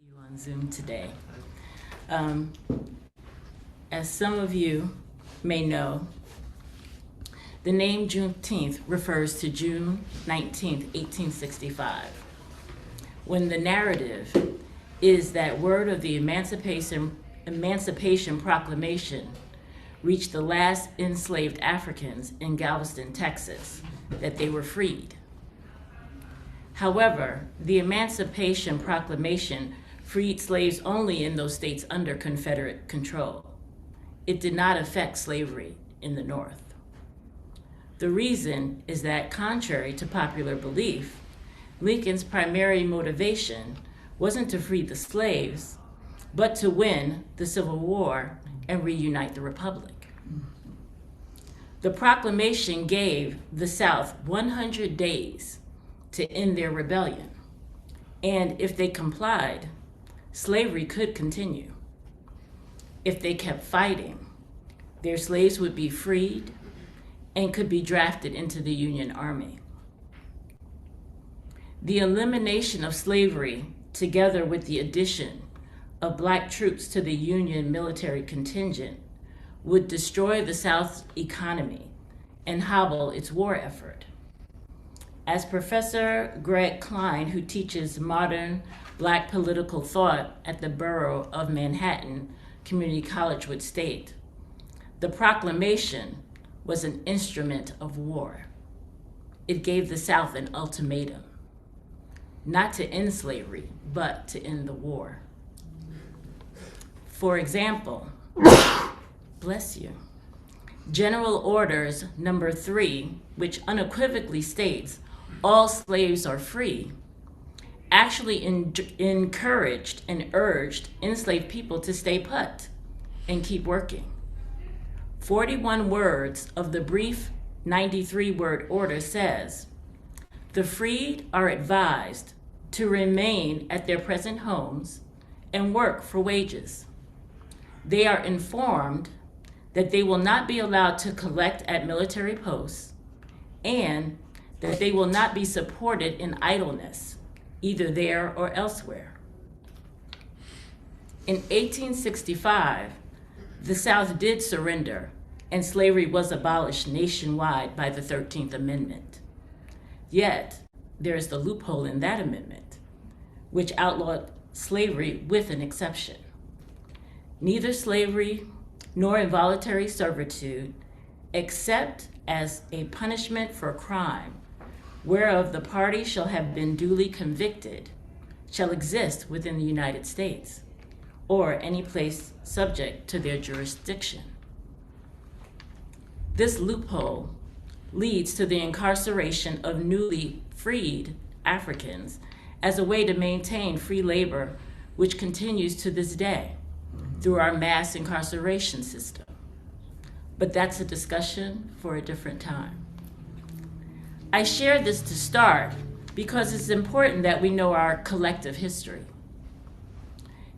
you on Zoom today. As some of you may know, the name Juneteenth refers to June 19th, 1865, when the narrative is that word of the Emancipation Proclamation reached the last enslaved Africans in Galveston, Texas, that they were freed. However, the Emancipation Proclamation freed slaves only in those states under Confederate control. It did not affect slavery in the North. The reason is that, contrary to popular belief, Lincoln's primary motivation wasn't to free the slaves, but to win the Civil War and reunite the Republic. The proclamation gave the South 100 days to end their rebellion, and if they complied, slavery could continue. If they kept fighting, their slaves would be freed and could be drafted into the Union Army. The elimination of slavery, together with the addition of Black troops to the Union military contingent, would destroy the South's economy and hobble its war effort. As Professor Greg Klein, who teaches modern Black political thought at the Borough of Manhattan Community College, would state, the proclamation was an instrument of war. It gave the South an ultimatum, not to end slavery, but to end the war. For example, bless you, General Orders Number 3, which unequivocally states all slaves are free, actually encouraged and urged enslaved people to stay put and keep working. 41 words of the brief 93-word order says, the freed are advised to remain at their present homes and work for wages. They are informed that they will not be allowed to collect at military posts and that they will not be supported in idleness, either there or elsewhere. In 1865, the South did surrender, and slavery was abolished nationwide by the 13th Amendment. Yet, there is the loophole in that amendment, which outlawed slavery with an exception. Neither slavery nor involuntary servitude, except as a punishment for crime, whereof the party shall have been duly convicted, shall exist within the United States, or any place subject to their jurisdiction. This loophole leads to the incarceration of newly freed Africans as a way to maintain free labor, which continues to this day through our mass incarceration system. But that's a discussion for a different time. I share this to start because it's important that we know our collective history,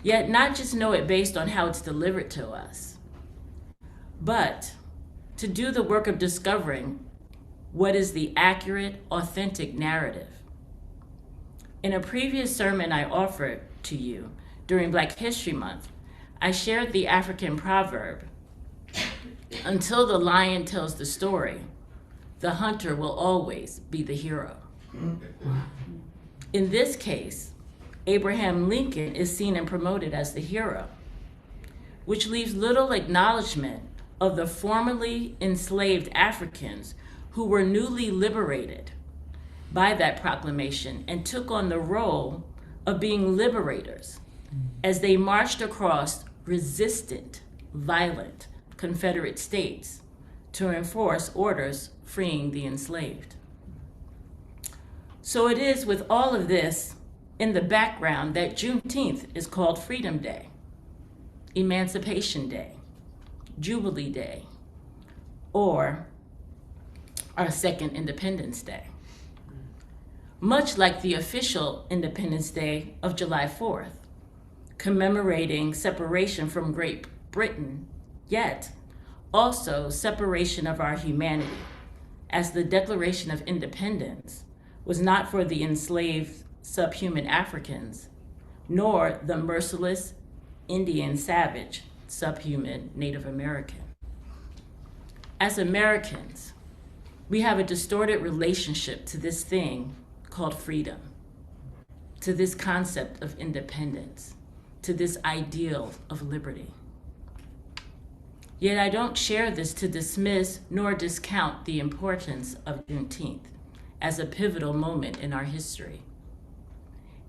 yet not just know it based on how it's delivered to us, but to do the work of discovering what is the accurate, authentic narrative. In a previous sermon I offered to you during Black History Month, I shared the African proverb, until the lion tells the story, the hunter will always be the hero. In this case, Abraham Lincoln is seen and promoted as the hero, which leaves little acknowledgement of the formerly enslaved Africans who were newly liberated by that proclamation and took on the role of being liberators as they marched across resistant, violent Confederate states to enforce orders freeing the enslaved. So it is with all of this in the background that Juneteenth is called Freedom Day, Emancipation Day, Jubilee Day, or our second Independence Day. Much like the official Independence Day of July 4th, commemorating separation from Great Britain, yet also separation of our humanity, as the Declaration of Independence was not for the enslaved subhuman Africans, nor the merciless Indian savage, subhuman Native American. As Americans, we have a distorted relationship to this thing called freedom, to this concept of independence, to this ideal of liberty. Yet I don't share this to dismiss nor discount the importance of Juneteenth as a pivotal moment in our history.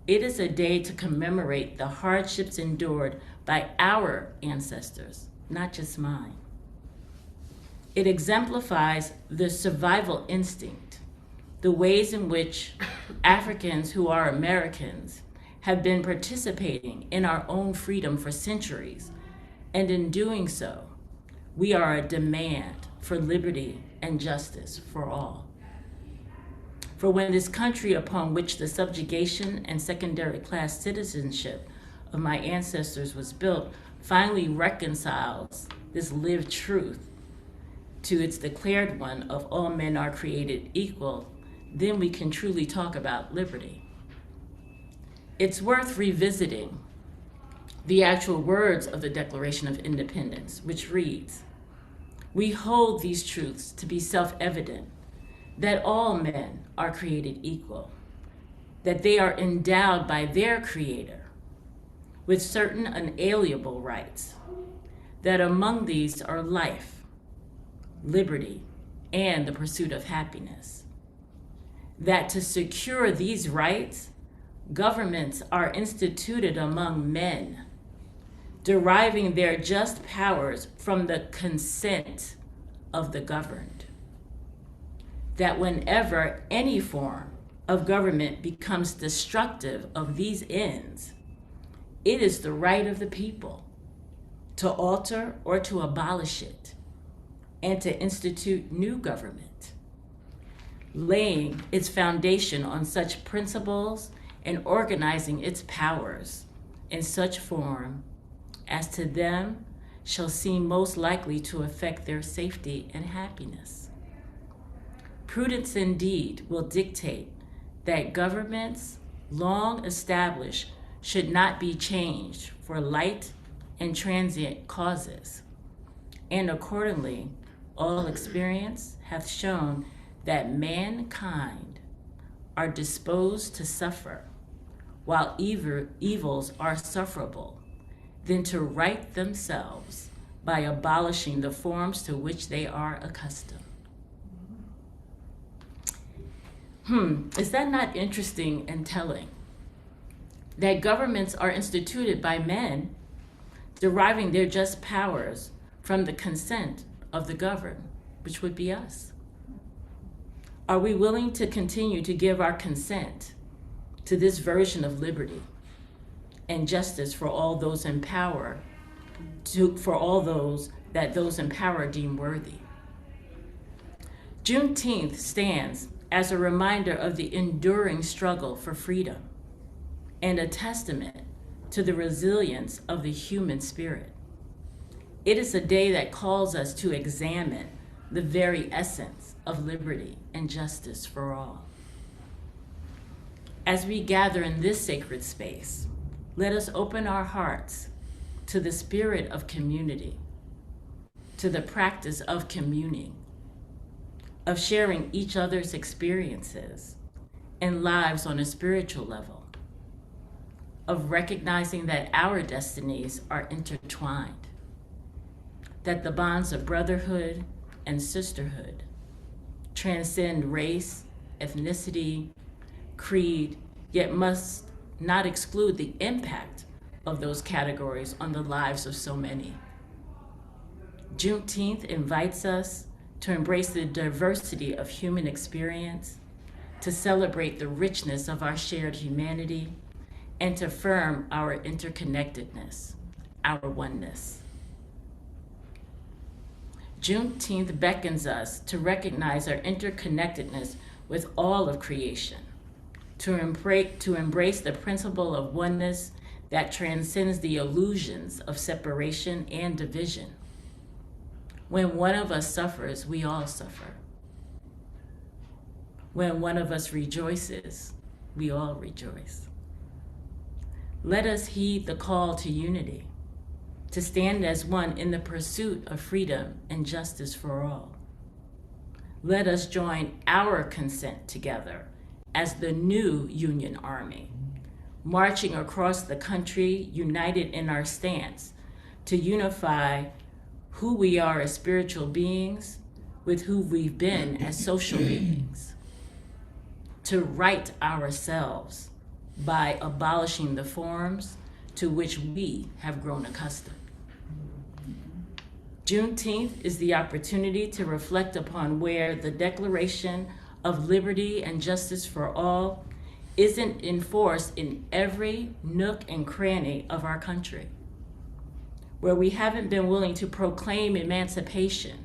It is a day to commemorate the hardships endured by our ancestors, not just mine. It exemplifies the survival instinct, the ways in which Africans who are Americans have been participating in our own freedom for centuries, and in doing so, we are a demand for liberty and justice for all. For when this country upon which the subjugation and secondary class citizenship of my ancestors was built finally reconciles this lived truth to its declared one of all men are created equal, then we can truly talk about liberty. It's worth revisiting the actual words of the Declaration of Independence, which reads, "We hold these truths to be self-evident, that all men are created equal, that they are endowed by their Creator with certain unalienable rights, that among these are life, liberty, and the pursuit of happiness, that to secure these rights, governments are instituted among men, deriving their just powers from the consent of the governed, that whenever any form of government becomes destructive of these ends, it is the right of the people to alter or to abolish it, and to institute new government, laying its foundation on such principles and organizing its powers in such form as to them shall seem most likely to affect their safety and happiness. Prudence indeed will dictate that governments long established should not be changed for light and transient causes, and accordingly, all experience hath shown that mankind are disposed to suffer, while evils are sufferable, than to right themselves by abolishing the forms to which they are accustomed." Is that not interesting and telling? That governments are instituted by men, deriving their just powers from the consent of the governed, which would be us. Are we willing to continue to give our consent to this version of liberty and justice for all those in power, for all those that those in power deem worthy? Juneteenth stands as a reminder of the enduring struggle for freedom and a testament to the resilience of the human spirit. It is a day that calls us to examine the very essence of liberty and justice for all. As we gather in this sacred space, let us open our hearts to the spirit of community, to the practice of communing, of sharing each other's experiences and lives on a spiritual level, of recognizing that our destinies are intertwined, that the bonds of brotherhood and sisterhood transcend race, ethnicity, creed, yet must not exclude the impact of those categories on the lives of so many. Juneteenth invites us to embrace the diversity of human experience, to celebrate the richness of our shared humanity, and to affirm our interconnectedness, our oneness. Juneteenth beckons us to recognize our interconnectedness with all of creation, to embrace the principle of oneness that transcends the illusions of separation and division. When one of us suffers, we all suffer. When one of us rejoices, we all rejoice. Let us heed the call to unity, to stand as one in the pursuit of freedom and justice for all. Let us join our consent together as the new Union Army, marching across the country, united in our stance to unify who we are as spiritual beings with who we've been as social beings, to right ourselves by abolishing the forms to which we have grown accustomed. Juneteenth is the opportunity to reflect upon where the Declaration of Liberty and Justice for All isn't enforced in every nook and cranny of our country, where we haven't been willing to proclaim emancipation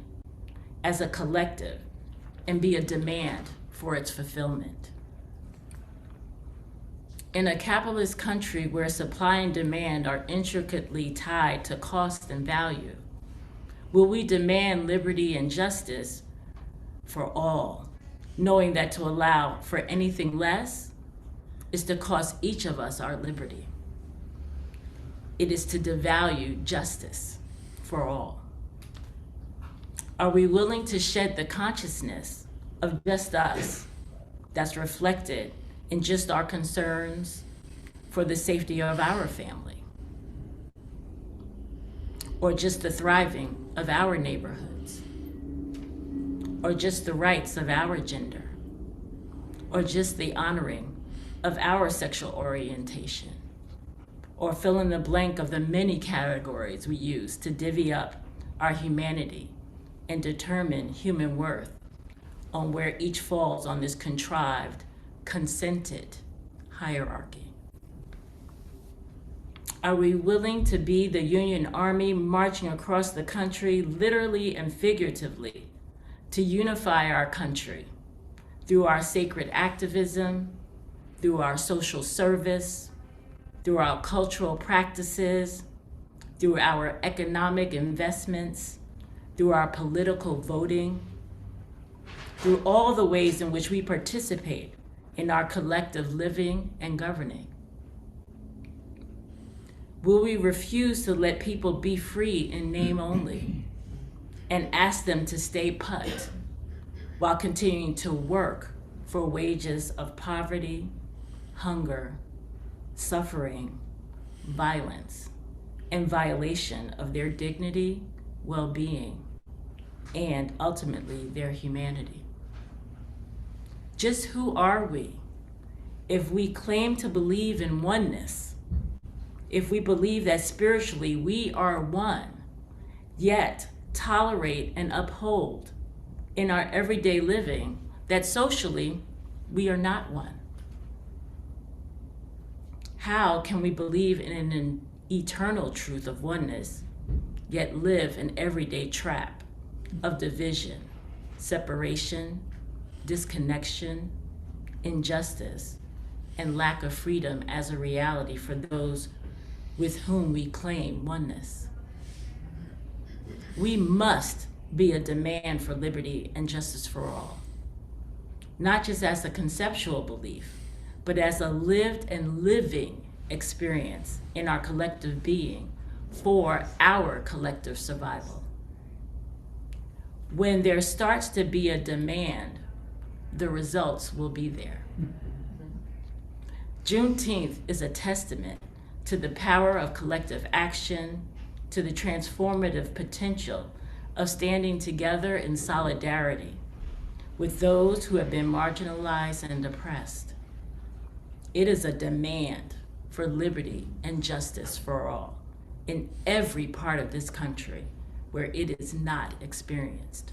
as a collective and be a demand for its fulfillment. In a capitalist country where supply and demand are intricately tied to cost and value, will we demand liberty and justice for all, knowing that to allow for anything less is to cost each of us our liberty? It is to devalue justice for all. Are we willing to shed the consciousness of just us that's reflected in just our concerns for the safety of our family, or just the thriving of our neighborhoods, or just the rights of our gender, or just the honoring of our sexual orientation, or fill in the blank of the many categories we use to divvy up our humanity and determine human worth on where each falls on this contrived, consented hierarchy? Are we willing to be the Union Army marching across the country, literally and figuratively, to unify our country through our sacred activism, through our social service, through our cultural practices, through our economic investments, through our political voting, through all the ways in which we participate in our collective living and governing? Will we refuse to let people be free in name only and ask them to stay put while continuing to work for wages of poverty, hunger, suffering, violence, and violation of their dignity, well-being, and ultimately their humanity? Just who are we if we claim to believe in oneness, if we believe that spiritually we are one, yet tolerate and uphold in our everyday living that socially we are not one? How can we believe in an eternal truth of oneness, yet live an everyday trap of division, separation, disconnection, injustice, and lack of freedom as a reality for those with whom we claim oneness? We must be a demand for liberty and justice for all, not just as a conceptual belief, but as a lived and living experience in our collective being for our collective survival. When there starts to be a demand, the results will be there. Juneteenth is a testament to the power of collective action, to the transformative potential of standing together in solidarity with those who have been marginalized and oppressed. It is a demand for liberty and justice for all in every part of this country where it is not experienced.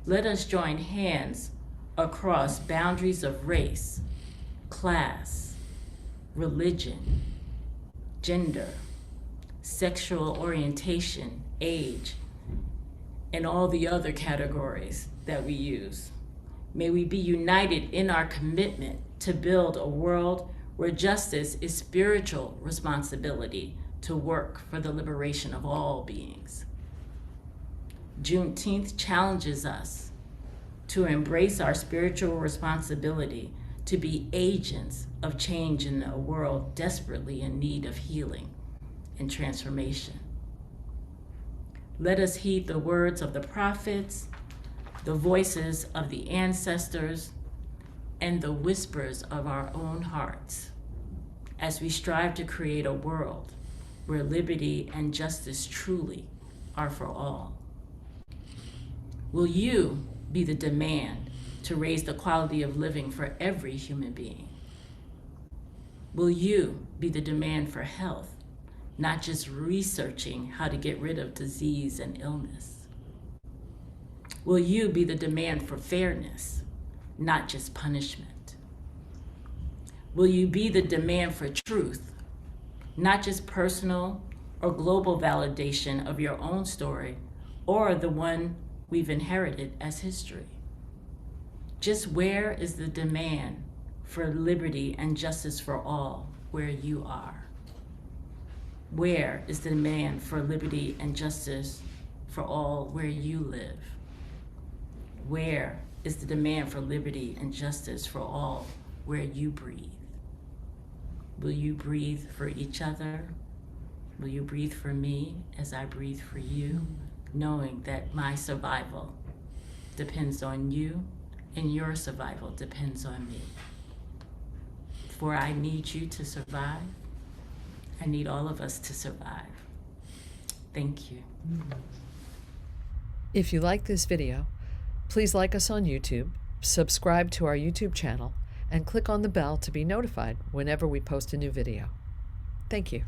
Let us join hands across boundaries of race, class, religion, gender, sexual orientation, age, and all the other categories that we use. May we be united in our commitment to build a world where justice is spiritual responsibility to work for the liberation of all beings. Juneteenth challenges us to embrace our spiritual responsibility to be agents of change in a world desperately in need of healing and transformation. Let us heed the words of the prophets, the voices of the ancestors, and the whispers of our own hearts as we strive to create a world where liberty and justice truly are for all. Will you be the demand to raise the quality of living for every human being? Will you be the demand for health, not just researching how to get rid of disease and illness? Will you be the demand for fairness, not just punishment? Will you be the demand for truth, not just personal or global validation of your own story or the one we've inherited as history? Just where is the demand for liberty and justice for all where you are? Where is the demand for liberty and justice for all where you live? Where is the demand for liberty and justice for all where you breathe? Will you breathe for each other? Will you breathe for me as I breathe for you, knowing that my survival depends on you and your survival depends on me? For I need you to survive. I need all of us to survive. Thank you. If you like this video, please like us on YouTube, subscribe to our YouTube channel, and click on the bell to be notified whenever we post a new video. Thank you.